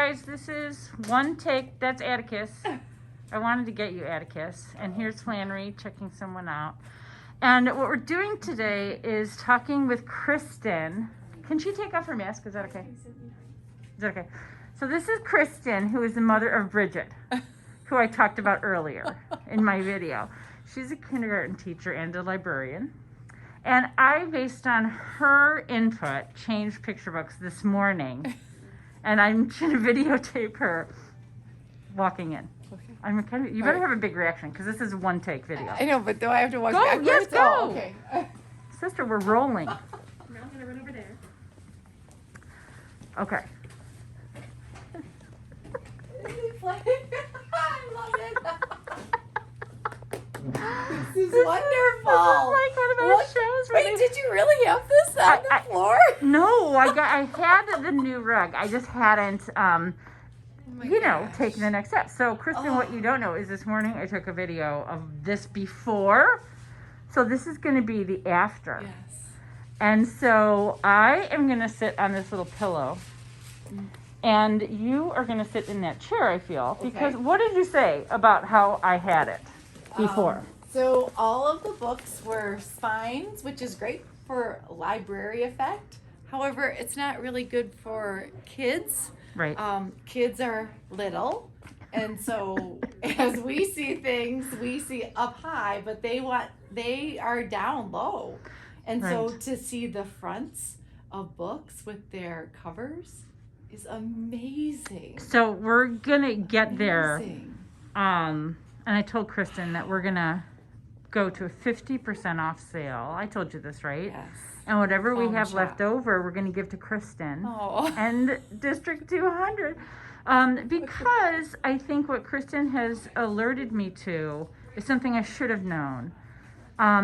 guys, this is one take. That's Atticus. I wanted to get you Atticus. And here's Flannery checking someone out. And what we're doing today is talking with Krystyn. Can she take off her mask? Is that okay? Is that okay? So this is Krystyn, who is the mother of Bridget, who I talked about earlier in my video. She's a kindergarten teacher and a librarian. And I, based on her input, changed picture books this morning. And I'm going to videotape her walking in. Okay. You better have a big reaction, because this is a one-take video. I know, but do I have to walk backwards? Yes, go! Oh, okay. Sister, we're rolling. Now I'm going to run over there. Okay. I love it. This is wonderful. This is like one of our shows. Wait, did you really have this on the floor? No, I had the new rug. I just hadn't, taken the next step. So, Krystyn, what you don't know is this morning I took a video of this before. So this is going to be the after. Yes. And so I am going to sit on this little pillow. And you are going to sit in that chair, I feel. Because what did you say about how I had it before? So all of the books were spines, which is great for library effect. However, it's not really good for kids. Right. Kids are little. And so as we see things, we see up high, but they are down low. And so to see the fronts of books with their covers is amazing. So we're gonna get there. And I told Krystyn that we're gonna go to a 50% off sale. I told you this, right? Yes. And whatever we have left over, we're gonna give to Krystyn and District 200. Because I think what Krystyn has alerted me to is something I should have known.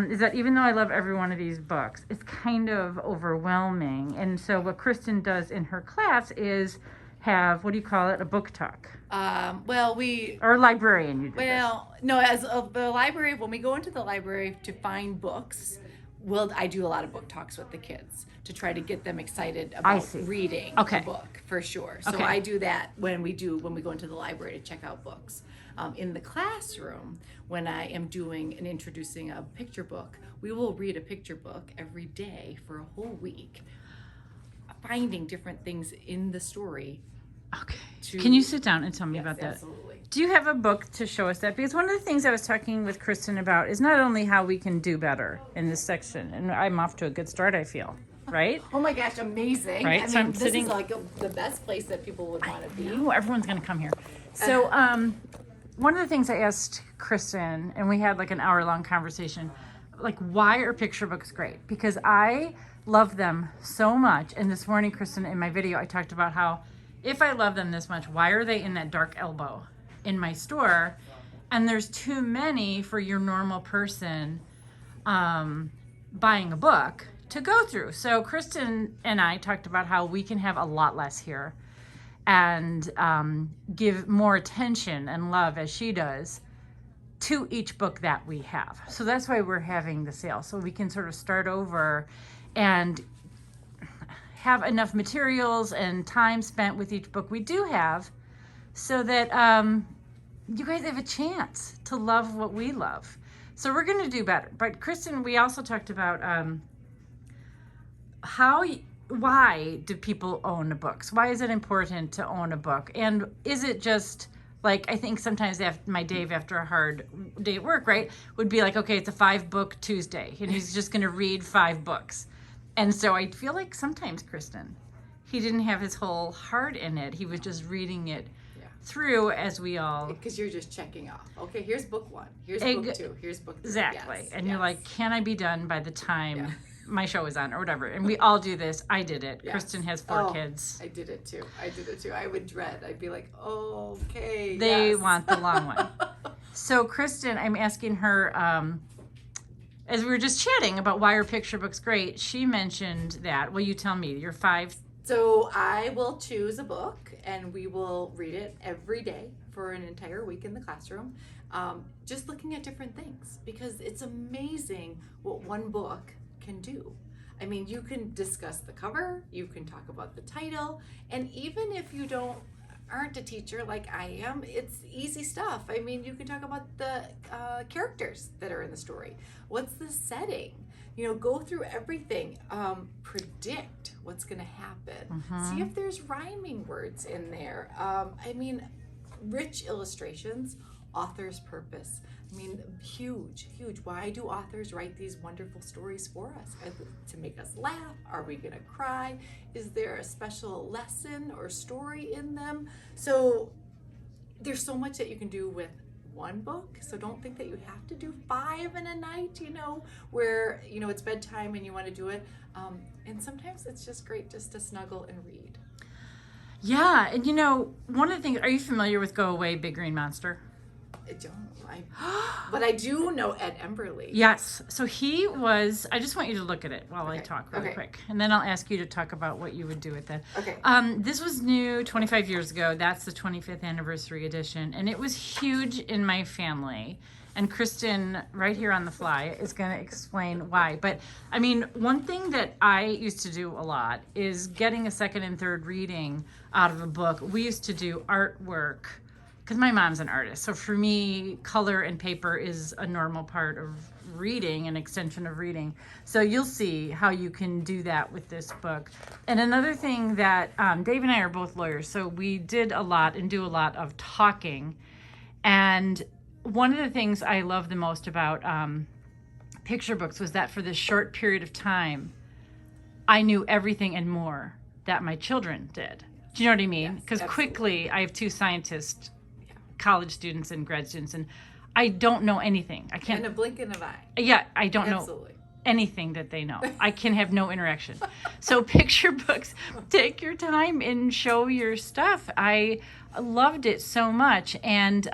Is that even though I love every one of these books, it's kind of overwhelming. And so what Krystyn does in her class is have, what do you call it, a book talk? Or a librarian, you do no, as of the library, when we go into the library to find books, I do a lot of book talks with the kids to try to get them excited about reading the book, for sure. So I do that when we go into the library to check out books. In the classroom, when I am doing and introducing a picture book, we will read a picture book every day for a whole week, finding different things in the story. Okay. Can you sit down and tell me about that? Absolutely. Do you have a book to show us that? Because one of the things I was talking with Krystyn about is not only how we can do better in this section, and I'm off to a good start, I feel. Right? Oh my gosh, amazing. Right? I mean, this is like the best place that people would want to be. Oh, everyone's going to come here. So, one of the things I asked Krystyn, and we had like an hour-long conversation, like, why are picture books great? Because I love them so much. And this morning, Krystyn, in my video, I talked about how if I love them this much, why are they in that dark elbow in my store? And there's too many for your normal person buying a book to go through. So Krystyn and I talked about how we can have a lot less here and give more attention and love, as she does, to each book that we have. So that's why we're having the sale, so we can sort of start over and have enough materials and time spent with each book we do have, so that you guys have a chance to love what we love. So we're going to do better. But Krystyn, we also talked about why do people own books? Why is it important to own a book? And is it just like, I think sometimes my Dave, after a hard day at work, right, would be like, okay, it's a 5-book Tuesday, and he's just going to read 5 books. And so I feel like sometimes, Krystyn, he didn't have his whole heart in it. He was just reading it through as we all... Because you're just checking off. Okay, here's book 1. Here's book 2. Here's book 3. Exactly. Yes, and you're like, can I be done by the time my show is on or whatever? And we all do this. I did it. Yes. Krystyn has 4 kids. I did it too. I would dread. I'd be like, okay, They want the long one. So Krystyn, I'm asking her... as we were just chatting about why are picture books great, she mentioned that. Will you tell me your 5? So I will choose a book and we will read it every day for an entire week in the classroom, just looking at different things, because it's amazing what one book can do. I mean, you can discuss the cover, you can talk about the title, and even if you don't aren't a teacher like I am, it's easy stuff. I mean, you can talk about the characters that are in the story. What's the setting? Go through everything. Predict what's going to happen. See if there's rhyming words in there. Rich illustrations, author's purpose. Huge. Why do authors write these wonderful stories for us? To make us laugh? Are we going to cry? Is there a special lesson or story in them? So there's so much that you can do with one book. So don't think that you have to do 5 in a night, where, it's bedtime and you want to do it. And sometimes it's just great just to snuggle and read. Yeah. And, one of the things, are you familiar with Go Away, Big Green Monster? I don't. But I do know Ed Emberley. Yes. So he was, I just want you to look at it while I talk really quick. And then I'll ask you to talk about what you would do with it. Okay. This was new 25 years ago. That's the 25th anniversary edition. And it was huge in my family. And Krystyn, right here on the fly, is going to explain why. But, one thing that I used to do a lot is getting a second and third reading out of a book. We used to do artwork, because my mom's an artist. So for me, color and paper is a normal part of reading, an extension of reading. So you'll see how you can do that with this book. And another thing that Dave and I are both lawyers, so we did a lot and do a lot of talking. And one of the things I love the most about picture books was that for this short period of time, I knew everything and more that my children did. Do you know what I mean? Because quickly, I have 2 scientists, college students and grad students, and I don't know anything. I can't. In a blink of an eye. Yeah, I don't know anything that they know. I can have no interaction. So picture books, take your time and show your stuff. I loved it so much. And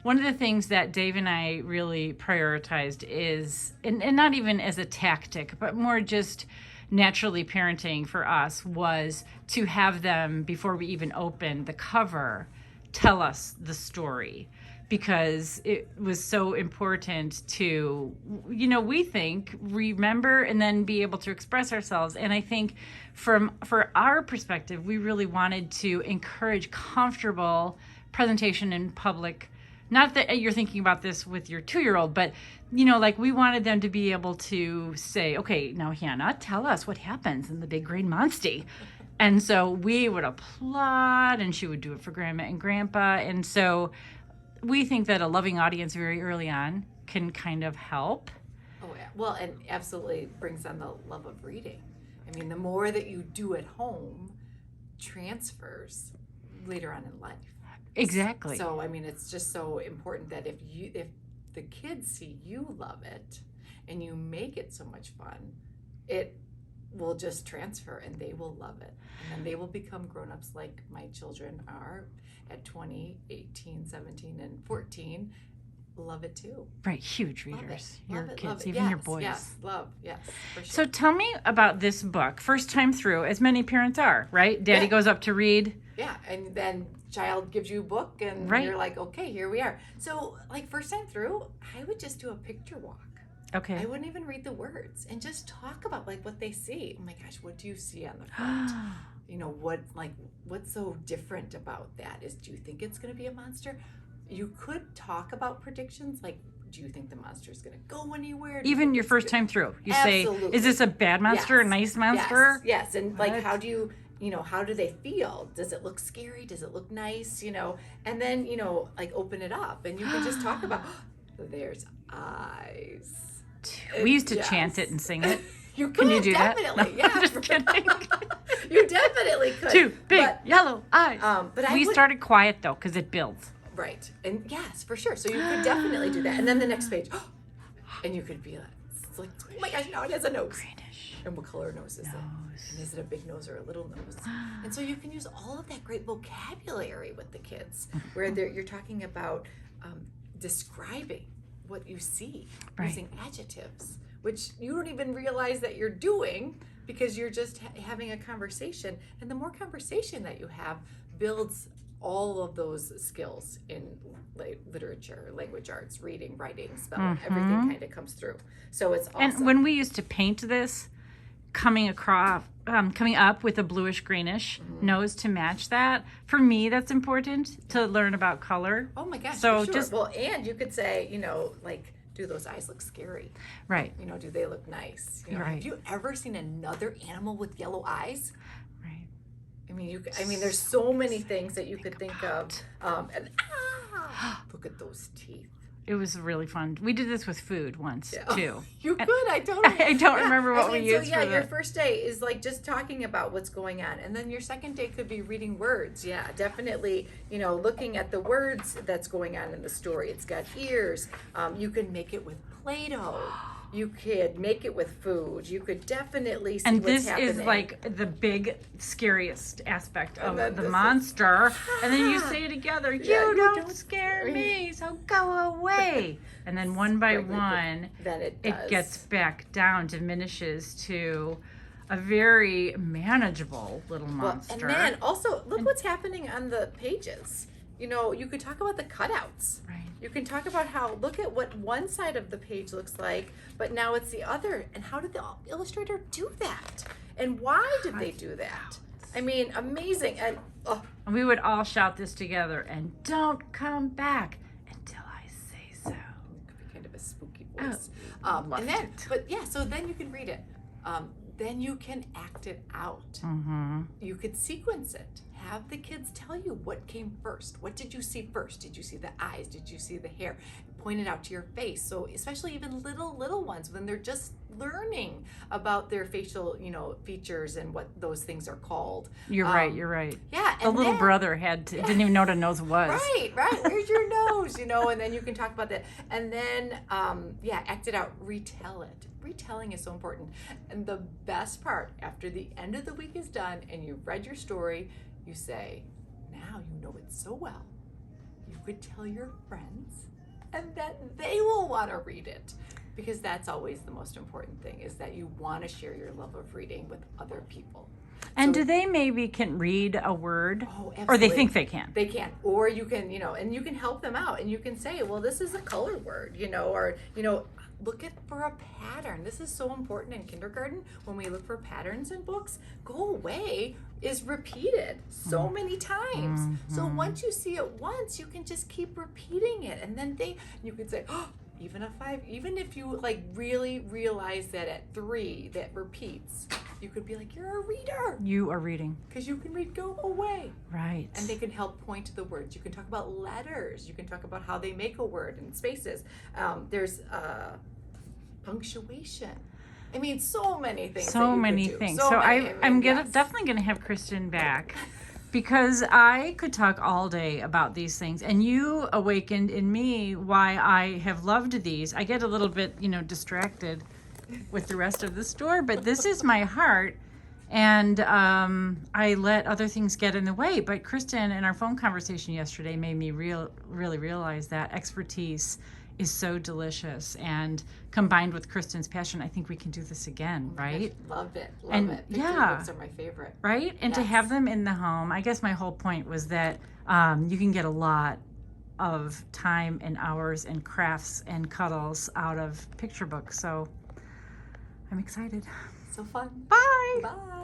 one of the things that Dave and I really prioritized is, and not even as a tactic, but more just naturally parenting for us, was to have them, before we even open the cover, tell us the story, because it was so important to, we think, remember and then be able to express ourselves. And I think for our perspective, we really wanted to encourage comfortable presentation in public. Not that you're thinking about this with your 2-year-old, but, we wanted them to be able to say, okay, now Hannah, tell us what happens in the Big Green Monster. And so we would applaud, and she would do it for Grandma and Grandpa. And so we think that a loving audience very early on can kind of help. Oh, yeah. Well, and absolutely brings on the love of reading. The more that you do at home transfers later on in life. Exactly. So, it's just so important that if the kids see you love it and you make it so much fun, it will just transfer and they will love it. And then they will become grown-ups like my children are at 20, 18, 17, and 14. Love it too. Right, huge readers. Your love kids, it. even Yes, your boys. Yes, for sure. So tell me about this book. First time through, as many parents are, right? Daddy goes up to read. Yeah, and then child gives you a book and you're like, okay, here we are. So first time through, I would just do a picture walk. Okay. I wouldn't even read the words and just talk about what they see. Oh my gosh, what do you see on the front? What's so different about that? Do you think it's going to be a monster? You could talk about predictions, do you think the monster is going to go anywhere? Even your first time through, you Absolutely. say, is this a bad monster, a nice monster? Yes. And how do you, how do they feel? Does it look scary? Does it look nice? And then, open it up and you can just talk about, there's eyes. We used to chant it and sing it. You could, can you do definitely, that? Yeah. I'm just kidding. You definitely could. 2 big yellow eyes. But started quiet though, because it builds. Right. And yes, for sure. So you could definitely do that. And then the next page, and you could be like, oh my gosh, now it has a nose. Greenish. And what color nose is it? And is it a big nose or a little nose? And so you can use all of that great vocabulary with the kids, where you're talking about describing what you see, using adjectives, which you don't even realize that you're doing because you're just having a conversation. And the more conversation that you have builds all of those skills in literature, language arts, reading, writing, spelling, everything kind of comes through. So it's awesome. And when we used to paint this, coming up with a bluish greenish nose to match that. For me, that's important to learn about color. Oh my gosh, so for sure. And you could say, like, do those eyes look scary? Right. Do they look nice? Right. Have you ever seen another animal with yellow eyes? Right. I mean, there's so many things that you could think of. Look at those teeth. It was really fun. We did this with food once too. You could. I don't remember what we used. So your first day is like just talking about what's going on, and then your second day could be reading words. Yeah, definitely. Looking at the words that's going on in the story. It's got ears. You can make it with Play-Doh. You could make it with food. You could definitely see what's happening. And this is like the big, scariest aspect of the monster. And then you say together, you don't scare me, so go away. And then one by one, then it gets back down, diminishes to a very manageable little monster. And then also, look what's happening on the pages. You could talk about the cutouts. Right. You can talk about look at what one side of the page looks like, but now it's the other. And how did the illustrator do that? And why did they do that? I mean, amazing. And we would all shout this together, and don't come back until I say so. It could be kind of a spooky voice. So then you can read it. Then you can act it out. Mm-hmm. You could sequence it. Have the kids tell you what came first. What did you see first? Did you see the eyes? Did you see the hair? Point it out to your face. So especially even little ones, when they're just learning about their facial, features and what those things are called. You're right. Yeah. The little brother didn't even know what a nose was. Right. Where's your nose? And then you can talk about that. And then, act it out. Retell it. Retelling is so important. And the best part, after the end of the week is done and you've read your story, you say, now you know it so well, you could tell your friends and that they will want to read it. Because that's always the most important thing, is that you want to share your love of reading with other people. And do they maybe can read a word? Oh, absolutely. Or they think they can? They can. Or you can, and you can help them out. And you can say, well, this is a color word, look for a pattern. This is so important in kindergarten. When we look for patterns in books, go away is repeated so many times. Mm-hmm. So once you see it once, you can just keep repeating it. And then you could say, even if you really realize that at 3 that repeats, you could be like, you're a reader. You are reading. Because you can read, go away. Right. And they can help point to the words. You can talk about letters. You can talk about how they make a word and spaces. There's punctuation. I mean, so many things. So many things. I'm definitely going to have Krystyn back. Because I could talk all day about these things, and you awakened in me why I have loved these. I get a little bit, distracted with the rest of the store, but this is my heart, and I let other things get in the way. But Krystyn, in our phone conversation yesterday, made me really realize that expertise is so delicious, and combined with Krystyn's passion, I think we can do this again, right? Love it. Picture books are my favorite. Right? And to have them in the home, I guess my whole point was that you can get a lot of time and hours and crafts and cuddles out of picture books. So I'm excited. So fun. Bye. Bye.